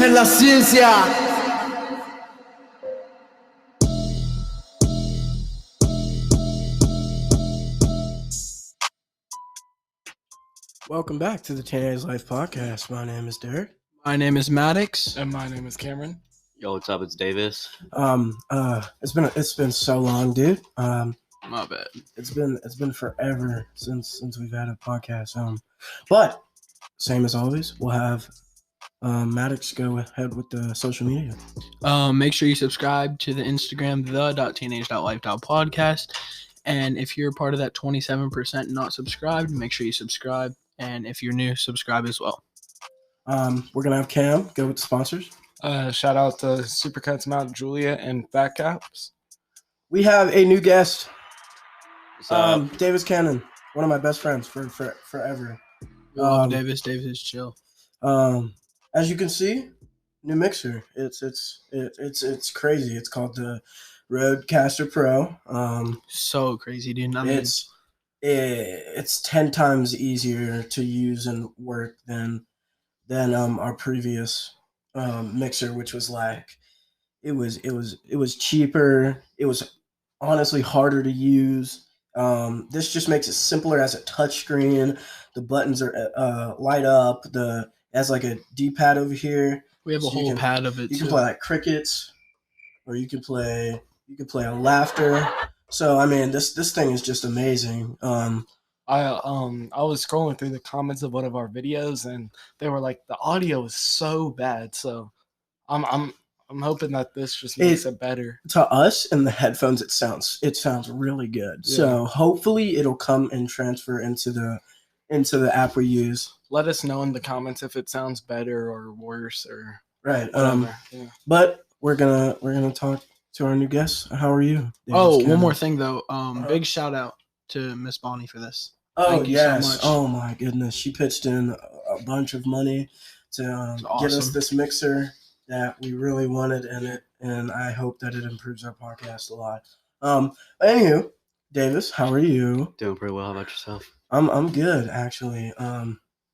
es la ciencia. Welcome back to the Teenage Life Podcast. My name is Derek. My name is Maddox. And my name is Cameron. Yo, what's up? It's Davis. It's been so long, dude. My bad. It's been forever since we've had a podcast. But same as always, we'll have Maddox go ahead with the social media. Make sure you subscribe to the Instagram, the.teenage.life.podcast. And if you're part of that 27% not subscribed, make sure you subscribe. And if you're new, subscribe as well. We're gonna have Cam go with the sponsors. Shout out to Supercuts Mount Juliet and Phatkaps. We have a new guest, What's up? Davis Cannon, one of my best friends for forever. We love Davis. Davis is chill. As you can see, new mixer. It's crazy. It's called the Rodecaster Pro. So crazy, dude. I mean, it's 10 times easier to use and work than our previous mixer, which was like it was cheaper. It was honestly harder to use. This just makes it simpler as a touchscreen. The buttons are light up. It has like a D-pad over here. we have a whole pad of it You too. can play like crickets, or you can play on laughter. So I mean, this thing is just amazing. I was scrolling through the comments of one of our videos, and they were like, the audio is so bad. So I'm hoping that this just makes it better. To us in the headphones, it sounds really good. Yeah. So hopefully it'll come and transfer into the app we use. Let us know in the comments if it sounds better or worse or Right. whatever. Yeah. But we're gonna talk to our new guest. How are you, Davis Oh, Cannon? one more thing though. Big shout out to Miss Bonnie for this. Oh Thank you so yes. much. Oh my goodness. She pitched in a bunch of money to get us awesome. this mixer that we really wanted in it, and I hope that it improves our podcast a lot. Anywho, Davis, how are you? Doing pretty well. How about yourself? I'm good actually.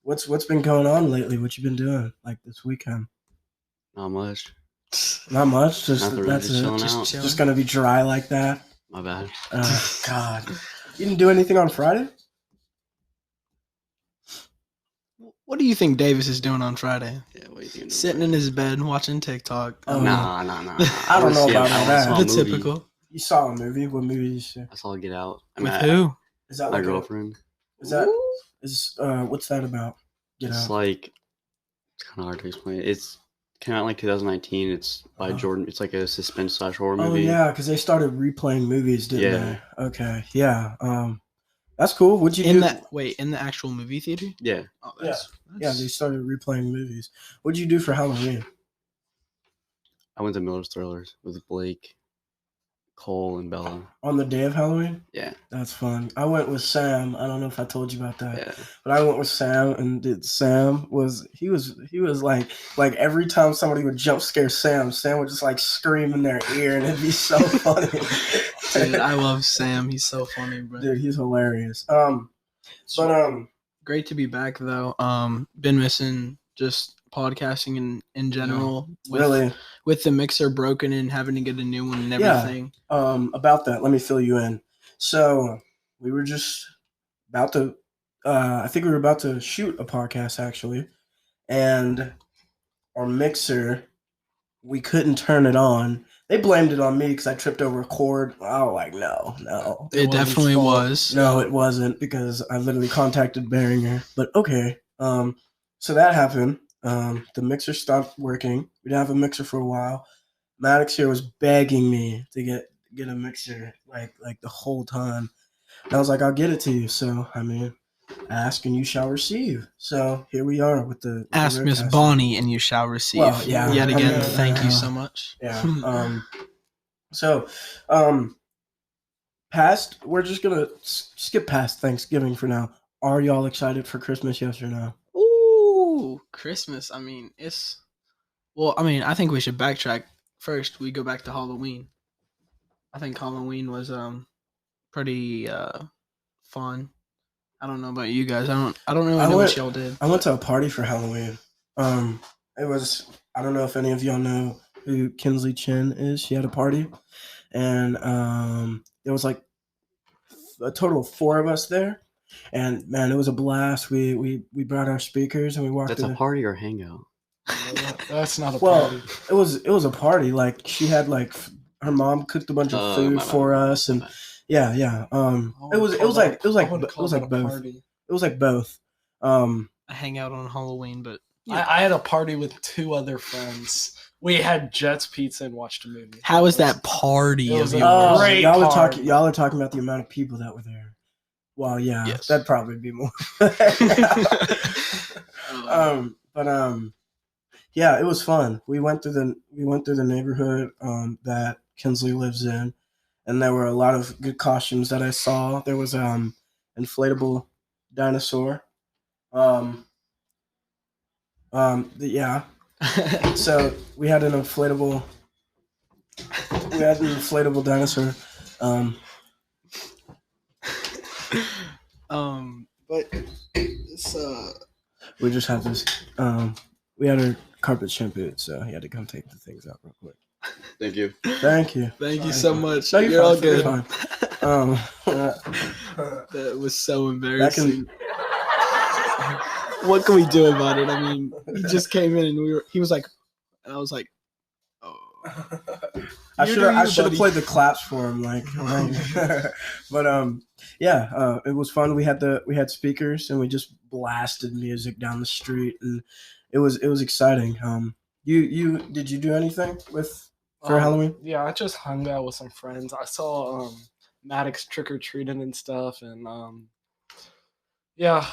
What's been going on lately? What you been doing like this weekend? Not much. Not much. Just Nothing really, that's just it. chilling Just out. chilling. Just gonna be dry like that. My bad. God, you didn't do anything on Friday? What do you think Davis is doing on Friday? Yeah, what do you think? Sitting in his bed watching TikTok. Oh, Nah. I don't know about all that. The typical. You saw a movie. What movie did you see? I saw it Get Out. With who? Is that My like girlfriend. what's that about? Get It's out. like, it's kind of hard to explain. It's came out in like 2019. It's by Uh-huh. Jordan. It's like a suspense / horror Oh movie. yeah, because they started replaying movies, didn't Yeah. they? Okay, yeah. That's cool. What'd you do? In the actual movie theater? Yeah. Oh, Yeah, they started replaying movies. What'd you do for Halloween? I went to Miller's Thrillers with Blake, Cole, and Bella. On the day of Halloween? Yeah. That's fun. I went with Sam. I don't know if I told you about that. Yeah. But I went with Sam, and Sam was like every time somebody would jump scare Sam would just like scream in their ear, and it'd be so funny. Dude, I love Sam. He's so funny, bro. Dude, he's hilarious. Great to be back though. Been missing just podcasting in general. Really, With the mixer broken and having to get a new one and Yeah. everything. about that, let me fill you in. So we were just about to, I think we were about to shoot a podcast actually, and our mixer, we couldn't turn it on. They blamed it on me because I tripped over a cord. I was like, no. It definitely fault. was. No, it wasn't, because I literally contacted Behringer. But okay. So that happened. The mixer stopped working. We didn't have a mixer for a while. Maddox here was begging me to get a mixer like the whole time. And I was like, I'll get it to you. So I mean, ask and you shall receive. So here we are with the Ask Miss Rodecaster. Bonnie and you shall receive. Well, yeah. Yet again, I mean, thank you so much. Yeah. We're just gonna skip past Thanksgiving for now. Are y'all excited for Christmas? Yes or no? Ooh, Christmas. I mean, I think we should backtrack. First, we go back to Halloween. I think Halloween was pretty fun. I don't know about you guys. I don't really know what y'all did. I went to a party for Halloween. I don't know if any of y'all know who Kinsley Chin is. She had a party, and there was like a total of 4 of us there, and man, it was a blast. We brought our speakers and we walked. That's a party or hangout? That's not a Well, party. it was a party. Like she had like her mom cooked a bunch of food for us, and yeah. It was like both. It was like both. I hang out on Halloween, but I had a party with 2 other friends. We had Jets Pizza and watched a movie. how was that party It of was a yours? great y'all are party. talking about the amount of people that were there. Well, yeah, Yes. that'd probably be more. Yeah, it was fun. We went through the neighborhood that Kinsley lives in, and there were a lot of good costumes that I saw. There was inflatable dinosaur. Yeah. So we had an inflatable dinosaur. But it's We just had this. We had our carpet shampooed, so he had to come take the things out real quick. Thank you. Thank you. thank you so much. No, You're all fine, good. you're fine. That was so embarrassing. What can we do about it? I mean, he just came in and he was like, and I was like, oh. I You should do you, have buddy. played the claps for him, but yeah, it was fun. We had speakers and we just blasted music down the street, and it was exciting. You did you do anything for Halloween? Yeah, I just hung out with some friends. I saw Maddox trick or treating and stuff, and yeah,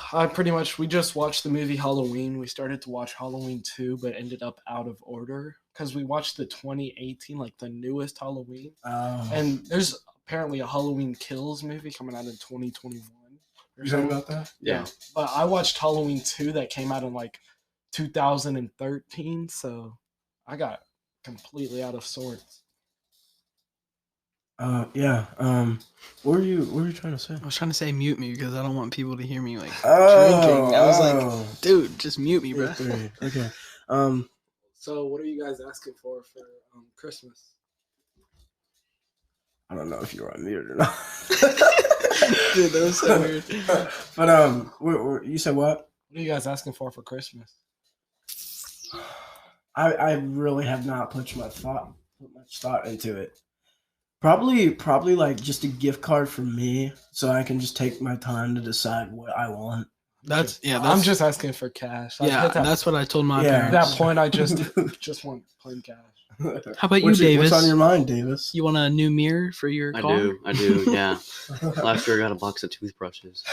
we just watched the movie Halloween. We started to watch Halloween 2, but ended up out of order because we watched the 2018, like the newest Halloween. Oh. And there's apparently a Halloween Kills movie coming out in 2021. You heard about that? Yeah. But I watched Halloween 2 that came out in like 2013, so I got completely out of sorts. Yeah. What were you trying to say? I was trying to say mute me because I don't want people to hear me like Oh, drinking. I was like, dude, just mute me, bro. Okay. So what are you guys asking for Christmas? I don't know if you're on mute or not. Dude, that was so weird. But you said what? What are you guys asking for Christmas? I really have not put much thought into it. Probably like just a gift card for me, so I can just take my time to decide what I want. I'm just asking for cash. That's what I told my At parents. that point, I just want plain cash. How about you, Davis? What's on your mind, Davis? You want a new mirror for your car? I do, yeah. Last year I got a box of toothbrushes.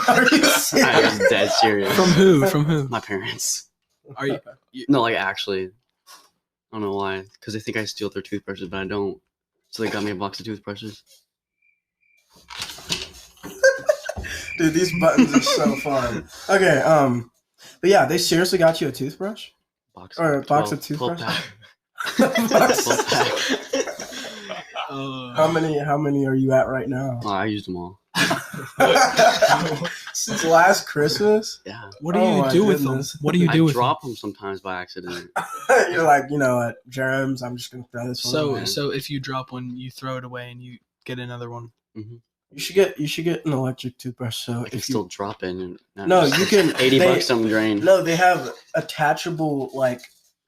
Are you serious? I was dead serious. From who? From who? My parents. Are you? No, like actually. I don't know why. Because they think I steal their toothbrushes, but I don't. So they got me a box of toothbrushes. Dude, these buttons are so fun. Okay, but yeah, they seriously got you a toothbrush? Box of toothbrushes? 12 pack. How many are you at right now? Oh, I used them all. Since last Christmas? Yeah. What do you do with them? What do you do I with drop them sometimes by accident. You're like, you know what, germs, I'm just gonna throw this one away. So if you drop one, you throw it away and you get another one. Mm-hmm. You should get an electric toothbrush. So I can still drop it. And no, you can. $80 on the drain. No, they have attachable like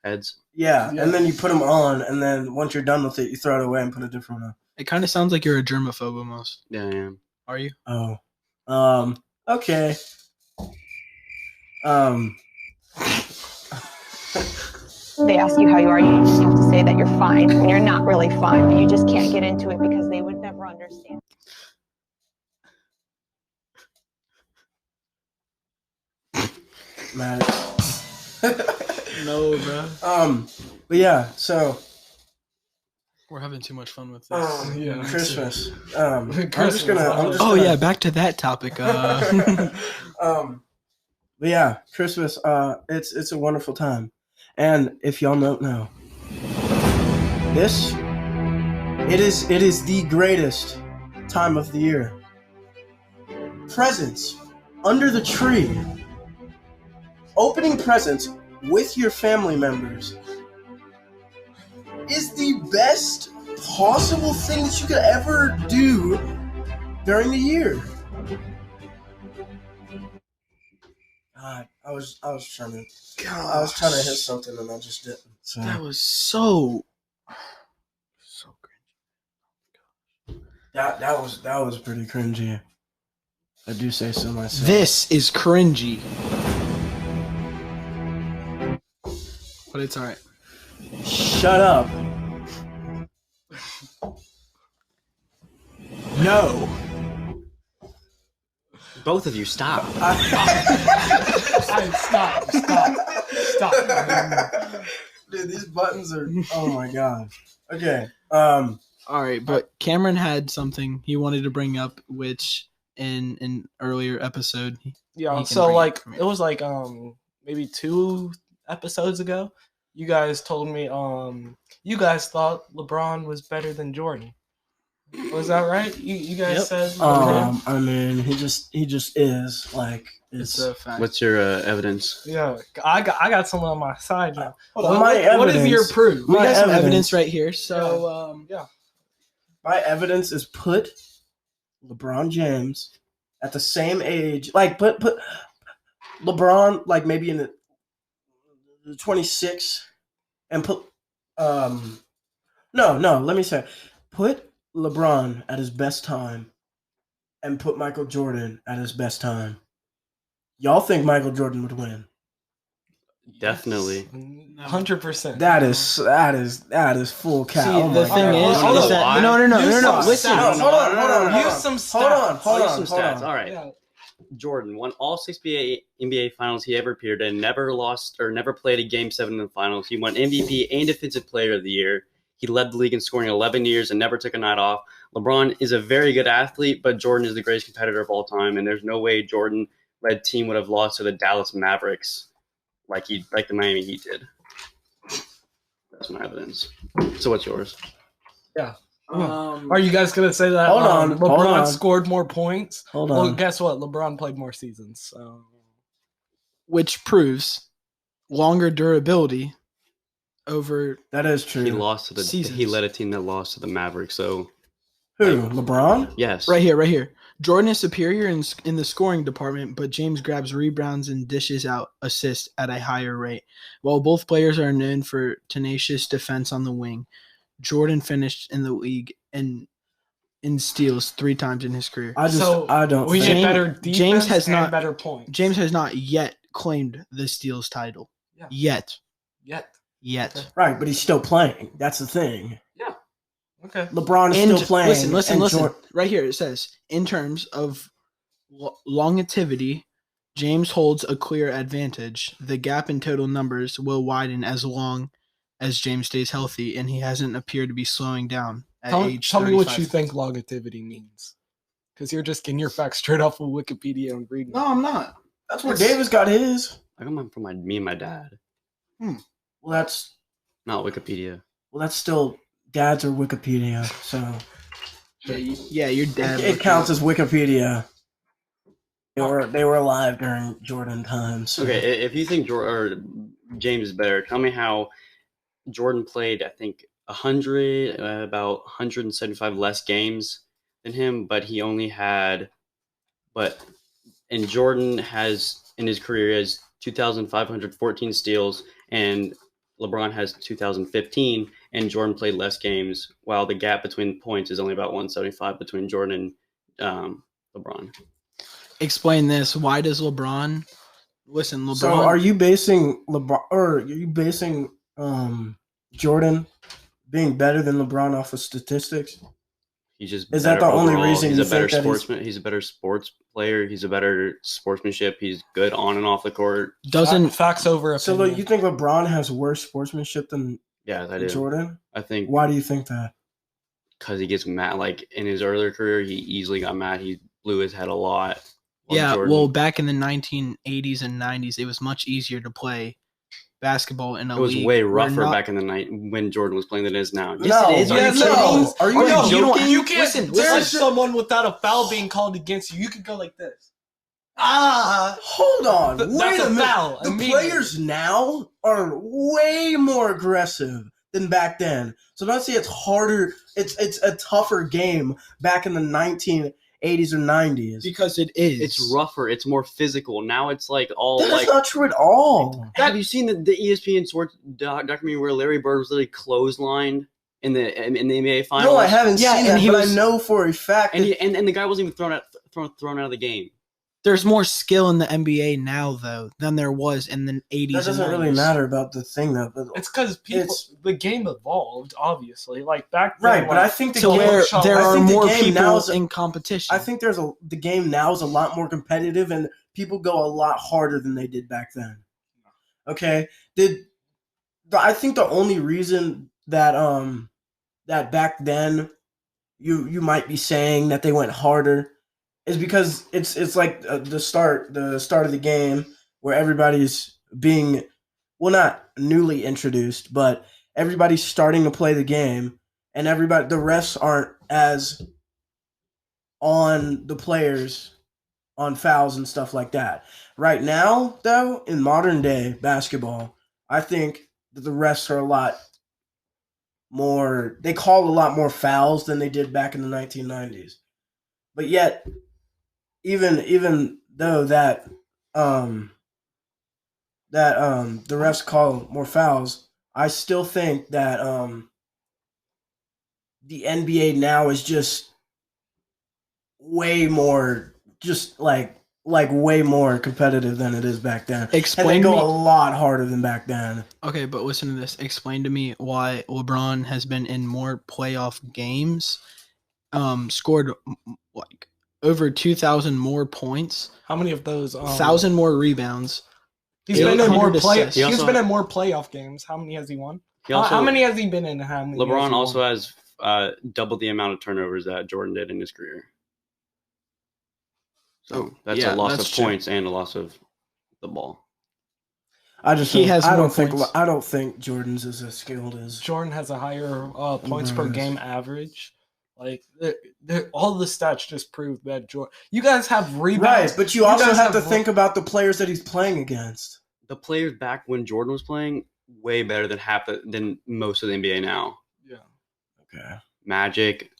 Heads. Yeah, and then you put them on, and then once you're done with it, you throw it away and put a different one on. It kind of sounds like you're a germaphobe almost. Yeah, I am. Are you? Oh, okay. They ask you how you are, you just have to say that you're fine when you're not really fine, but you just can't get into it because they would never understand. Maddox. No, bro. But yeah, so We're having too much fun with this. Yeah. Christmas. I'm Christmas. just gonna. Oh yeah, back to that topic. But yeah, Christmas. It's a wonderful time, and if y'all don't know, it is the greatest time of the year. Presents under the tree. Opening presents with your family members is the best possible thing that you could ever do during the year. God, I was trying to hit something and I just didn't. So. That was so cringy. That was pretty cringy. I do say so myself. This is cringy. But it's alright. Shut up. No. Both of you, stop. Stop. Dude, these buttons are. Oh my god. Okay. Alright, but Cameron had something he wanted to bring up, which in an earlier episode. Yeah, can so bring like it from it was like maybe 2 episodes ago, you guys told me you guys thought LeBron was better than Jordan. Was that right? You guys Yep. said LeBron? I mean, he just is like It's a fact. What's your evidence? Yeah, I got someone on my side now. Hold on, my What is evidence- your proof? we my got some evidence- evidence right here. So Yeah. my evidence is put LeBron James at the same age, like put LeBron like maybe in the 26, and put no, let me say, put LeBron at his best time, and put Michael Jordan at his best time. Y'all think Michael Jordan would win? Definitely. 100%. That is full cap. see, Oh the my thing God. is Hold on. that no. Use some Listen, stats. Hold on. Use some stats. Hold Use on. some stats. All right. Yeah. Jordan won all 6 NBA finals he ever appeared in, never lost or never played a Game 7 in the finals. He won MVP and Defensive Player of the Year. He led the league in scoring 11 years and never took a night off. LeBron is a very good athlete, but Jordan is the greatest competitor of all time, and there's no way Jordan-led team would have lost to the Dallas Mavericks like the Miami Heat did. That's my evidence. So what's yours? Are you guys gonna say that Hold on, LeBron hold on. scored more points? Hold Well, on. guess what? LeBron played more seasons. So. which proves longer durability over That is true. He lost to the. Seasons. He led a team that lost to the Mavericks. So Who? LeBron? yes, right here. Jordan is superior in the scoring department, but James grabs rebounds and dishes out assists at a higher rate. While both players are known for tenacious defense on the wing, Jordan finished in the league in steals 3 times in his career. I don't. We think- get better defense James has and not- better points. James has not yet claimed the steals title. Yeah. Yet. Right, but he's still playing. That's the thing. Okay. LeBron is And still playing. listen. and Right here it says, in terms of longevity, James holds a clear advantage. The gap in total numbers will widen as long as James stays healthy, and he hasn't appeared to be slowing down at Tell age me what 35. you think longevity means. Because you're just getting your facts straight off of Wikipedia and reading. No, I'm not. That's where Davis got his. I got mine from me and my dad, Well, that's not Wikipedia. still dads or Wikipedia. So Yeah, your dad. it counts as Wikipedia. They were alive during Jordan times. So. Okay, if you think James is better, tell me how Jordan played. I think 100, about 175 less games than him, but he only had, and Jordan has in his career has 2,514 steals, and LeBron has 2,015, and Jordan played less games, while the gap between points is only about 175 between Jordan and LeBron. Explain this. Why does LeBron? Listen, LeBron. So are you basing Jordan being better than LeBron off of statistics? He's just Is that better the only overall. reason he's you a better think that sportsman? He's a better sports player. He's a better sportsmanship. He's good on and off the court. doesn't facts over So opinion. you think LeBron has worse sportsmanship than Yeah, I do. Jordan? I think Why do you think that? because he gets mad. Like in his earlier career, he easily got mad. He blew his head a lot. while Yeah, Jordan- well, back in the 1980s and 90s, it was much easier to play basketball in a it was league way where rougher not- back in the night when Jordan was playing than it is now. Yes, it is. Are you Yes, kidding no. me? Are you Oh, no, joking? You can't. Listen, there's listen. someone without a foul being called against you. You could go like this. Hold on. That's Wait a a minute. foul. The immediately. players now are way more aggressive than back then. So don't say it's harder. It's a tougher game back in the 1980s or 90s. Because it is. It's rougher. It's more physical. Now it's like all That's like. not true at all. Have you seen the ESPN sports documentary where Larry Bird was literally clotheslined in the NBA finals? No, I haven't seen that, but I know for a fact. And the guy wasn't even thrown out of the game. There's more skill in the NBA now, though, than there was in the 80s. That doesn't and 90s. really matter about the thing, though. But It's because the game evolved, obviously. Like back then, right, but I think the So game, there I are think the more game now people is- in competition. I think the game now is a lot more competitive, and people go a lot harder than they did back then. Okay, I think the only reason that that back then you might be saying that they went harder is because it's like the start of the game where everybody's being, well, not newly introduced, but everybody's starting to play the game, and the refs aren't as on the players on fouls and stuff like that. Right now, though, in modern day basketball, I think that the refs are a lot more, they call a lot more fouls than they did back in the 1990s. But yet, even though that the refs call more fouls, I still think that the NBA now is just way more, just like way more competitive than it is back then. Explain and they go me- a lot harder than back then. Okay, but listen to this. Explain to me why LeBron has been in more playoff games, scored like over 2,000 more points, how many of those? 1,000 more rebounds. He's been in more 800 assists. He's been in more playoff games. How many has he won? How many has he been in? How many? LeBron has he also won? has double the amount of turnovers that Jordan did in his career. So Oh, that's yeah, a loss that's of true. points and a loss of the ball. I just He don't, has I more don't think points. I don't think Jordan's is as skilled as Jordan has a higher points per LeBron is. game average. Like all the stats just prove that Jordan. You guys have rebounds, right, but you also guys have to have- think about the players that he's playing against. The players back when Jordan was playing way better than most of the NBA now. Yeah. Okay, Magic,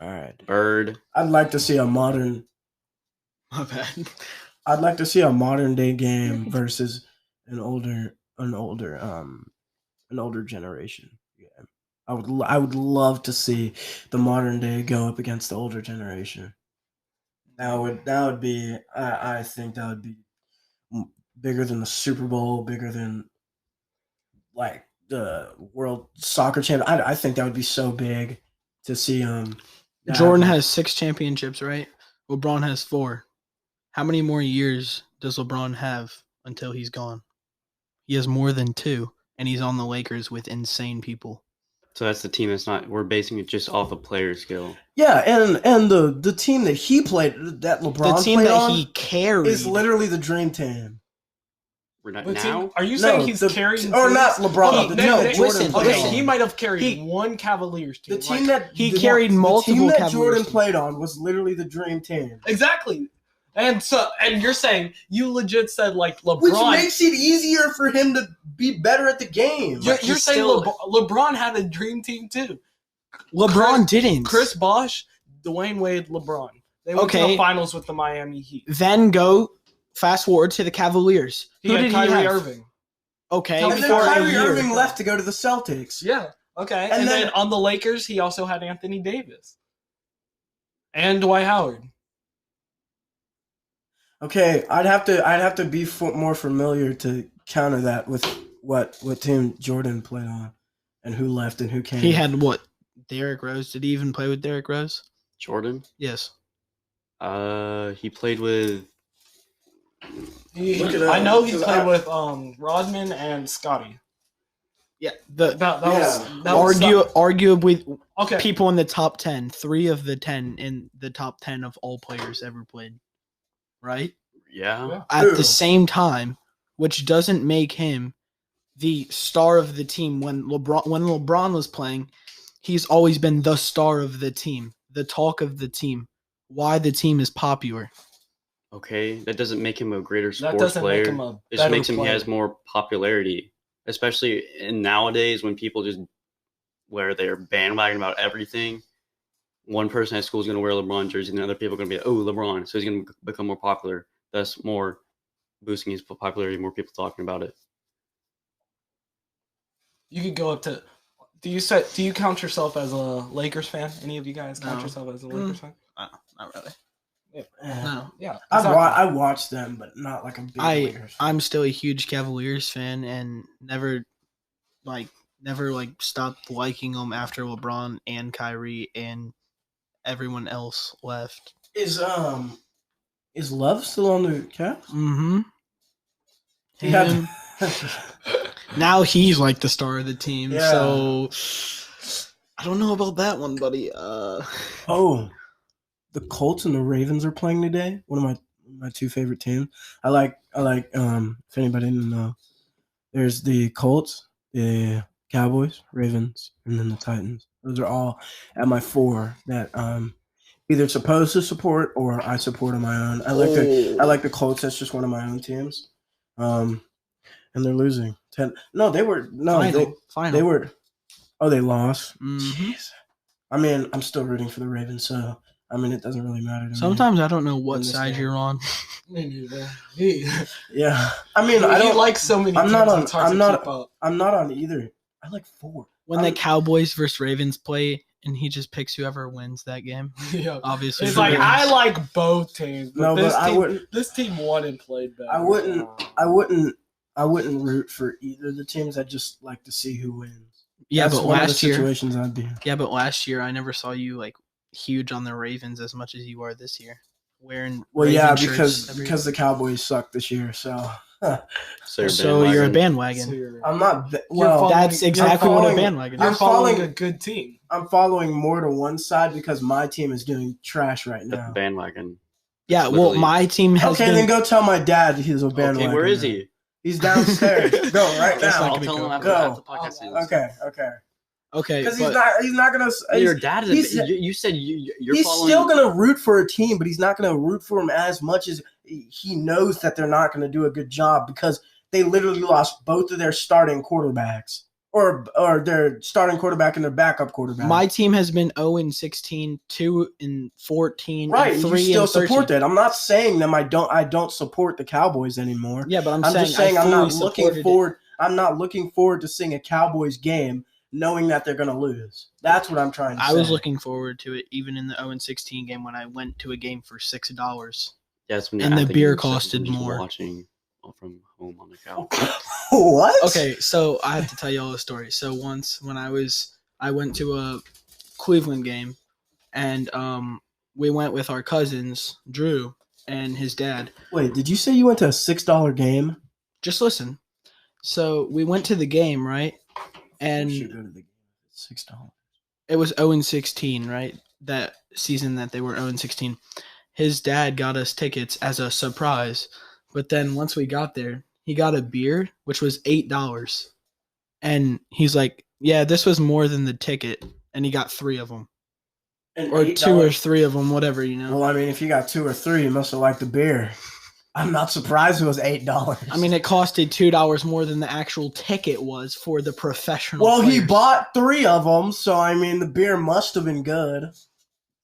all right. Bird. I'd like to see a modern. My bad. I'd like to see a modern day game versus an older generation. Yeah, I would love to see the modern day go up against the older generation. That would be, I think that would be bigger than the Super Bowl, bigger than like the World Soccer Championship. I think that would be so big to see. Jordan has 6 championships, right? LeBron has 4. How many more years does LeBron have until he's gone? He has more than 2, and he's on the Lakers with insane people. So that's the team that's not. We're basing it just off of player skill. Yeah, and the team that he played, that LeBron The team played that on, he carried is literally the dream team. We're not But now. are you saying No, he's the- carrying or teams? not LeBron? He- no, they- Jordan. listen, played Okay, on. he might have carried He- one Cavaliers team. The team like- that He carried the multiple team that Cavaliers Jordan teams. played on was literally the dream team, exactly. And you're saying you legit said like LeBron. which makes it easier for him to be better at the game. You're he's saying still- LeBron had a dream team too. LeBron didn't. Chris Bosh, Dwayne Wade, LeBron. They went to Okay. the finals with the Miami Heat. Then go fast forward to the Cavaliers. He Who had did Kyrie he have? Irving. Okay, Tell And me then for a Kyrie year. Irving left to go to the Celtics. Yeah. Okay. And And, then- then on the Lakers, he also had Anthony Davis and Dwight Howard. Okay, I'd have to be more familiar to counter that with what team Jordan played on, and who left and who came. he had what? Derrick Rose. Did he even play with Derrick Rose? Jordan. Yes. He played with. Look it up, I know he 'cause played I- with Rodman and Scotty. Yeah. The That Yeah. was arguably okay. people in the top 10. 3 of the 10 in the top 10 of all players ever played. Right. Yeah. Yeah. At Who? the same time, which doesn't make him the star of the team. When LeBron was playing, he's always been the star of the team, the talk of the team, why the team is popular. Okay, that doesn't make him a greater That sports doesn't player. make him a It just better makes him he player. has more popularity, especially in nowadays when people just where they're bandwagon about everything. One person at school is going to wear a LeBron jersey, and the other people are going to be, oh, LeBron. So he's going to become more popular. Thus, more boosting his popularity, more people talking about it. You could go up to. Do you count yourself as a Lakers fan? Any of you guys count No. yourself as a Lakers fan? Not really. Yeah. No. Yeah. I watched them, but not like a big Lakers fan. I'm still a huge Cavaliers fan and never stopped liking them after LeBron and Kyrie and everyone else left. Is Love still on the Cavs? Mm-hmm. Yeah. Now he's like the star of the team, Yeah. so I don't know about that one, buddy. Oh, the Colts and the Ravens are playing today. One of my two favorite teams. I like if anybody didn't know, there's the Colts, the Cowboys, Ravens, and then the Titans. Those are all at my 4 that either supposed to support or I support on my own. I like the Colts. That's just one of my own teams. And they're losing. Final. They were. Oh, they lost. Mm-hmm. Jeez. I mean, I'm still rooting for the Ravens, so I mean, it doesn't really matter to me. Sometimes I don't know what in this side game. you're on. Me neither. Yeah. I mean, I I don't like so many. I'm teams, not on. it's hard to I'm not. keep up. I'm not on either. I like 4. When the Cowboys versus Ravens play, and he just picks whoever wins that game. Yeah. Obviously, It's the like Ravens. I like both teams, but No, this but I team, wouldn't. this team won and played better. I wouldn't root for either of the teams. I'd just like to see who wins. Yeah, That's but one of the last year, situations I'd be. yeah, but last year I never saw you like huge on the Ravens as much as you are this year. Wearing Well, Raven yeah, shirts because the Cowboys suck this year. So So you're a bandwagon. bandwagon. So you're- I'm not. You're Well, following- That's exactly what a following- bandwagon You're is. following following- a good team. I'm following more to one side because my team is doing trash right The now. bandwagon. Yeah, well, Literally. my team has Okay, been. then go tell my dad he's a bandwagon. Okay, where is now. he? He's downstairs. Go right That's now. not I'll gonna tell go. him after Go. the podcast ends. Okay. Okay, Because but he's not gonna. Your dad he's- is. You said you're He's following. still gonna root for a team, but he's not gonna root for him as much as he knows that they're not gonna do a good job because they literally lost both of their starting quarterbacks, or their starting quarterback and their backup quarterback. my team has been 0-16, 2-14, right, and and 3 you still and 13. support that. I'm not saying them. I don't support the Cowboys anymore. Yeah, but I'm just saying I I'm not fully looking supported it. forward. I'm not looking forward to seeing a Cowboys game knowing that they're gonna lose. That's what I'm trying to say. I was looking forward to it even in the 0-16 game when I went to a game for $6. Yeah, that's when and I the think beer you said costed just more. Watching from home on the couch. What? Okay, so I have to tell you all a story. So once when I went to a Cleveland game, and we went with our cousins, Drew and his dad. Wait, did you say you went to a $6 game? Just listen. So we went to the game, right? We should And go to the game. $6. it was 0-16, right? That season that they were 0-16. His dad got us tickets as a surprise. But then once we got there, he got a beer, which was $8. And he's like, yeah, this was more than the ticket. And he got 3 of them. And Or $8? 2 or 3 of them, whatever, you know. Well, I mean, if you got 2 or 3, you must have liked the beer. I'm not surprised it was $8. I mean, it costed $2 more than the actual ticket was for the professional well, he players. bought 3 of them, so I mean, the beer must have been good.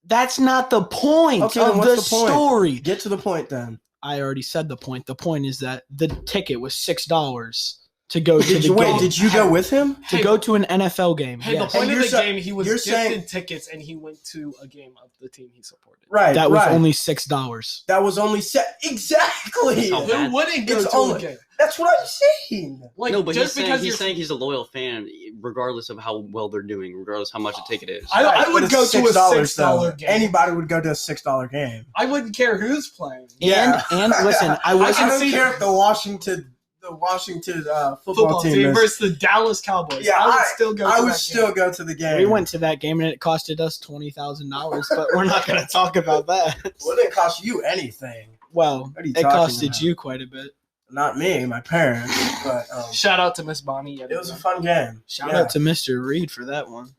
That's not the point Okay, then of what's the the point? story. Get to the point then. I already said the point. The point is that the ticket was $6 to go to Did the you game. Did you go with him? To go to an NFL game. Hey, Yes. the point And of the you're game, he was you're gifted saying- tickets, and he went to a game of the team he supported. Right. That was right. only $6. That was only set exactly. Oh, Who wouldn't go It's to only- a game? That's what I'm saying. Like, No, but just because he's you're saying he's a loyal fan, regardless of how well they're doing, regardless how much a ticket is. I Right, would but go it's to a $6 $6 though. game. Anybody would go to a $6 game. I wouldn't care who's playing. Yeah. And listen, I I wasn't. don't care if the Washington football team is. versus the Dallas Cowboys. Yeah, I would still go. I to would that still game. go to the game. We went to that game and it costed us $20,000, but we're not going to talk about that. Well, it didn't cost you anything. Well, What are you it talking costed about? you quite a bit. Not me, my parents. But Shout out to Miss Bonnie. it was a fun game. Shout out to Mr. Reed for that one.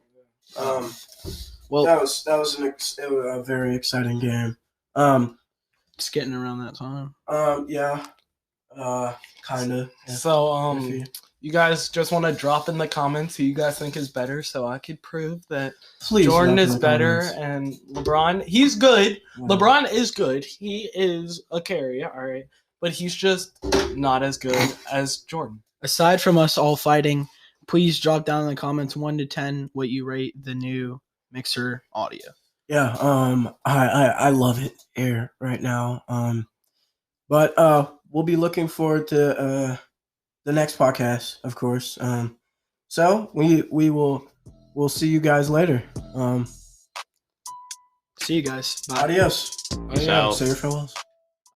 Well, that was a very exciting game. it's getting around that time. Yeah. Kind of. So you guys just want to drop in the comments who you guys think is better, so I could prove that Please Jordan drop in is the better comments. and LeBron, he's good. Yeah. LeBron is good. He is a carrier, all right, but he's just not as good as Jordan. Aside from us all fighting, please drop down in the comments 1 to 10 what you rate the new mixer audio. Yeah, I love it here right now. But we'll be looking forward to the next podcast, of course. So we'll see you guys later. See you guys. Bye. Adios. Peace out. Say your farewells.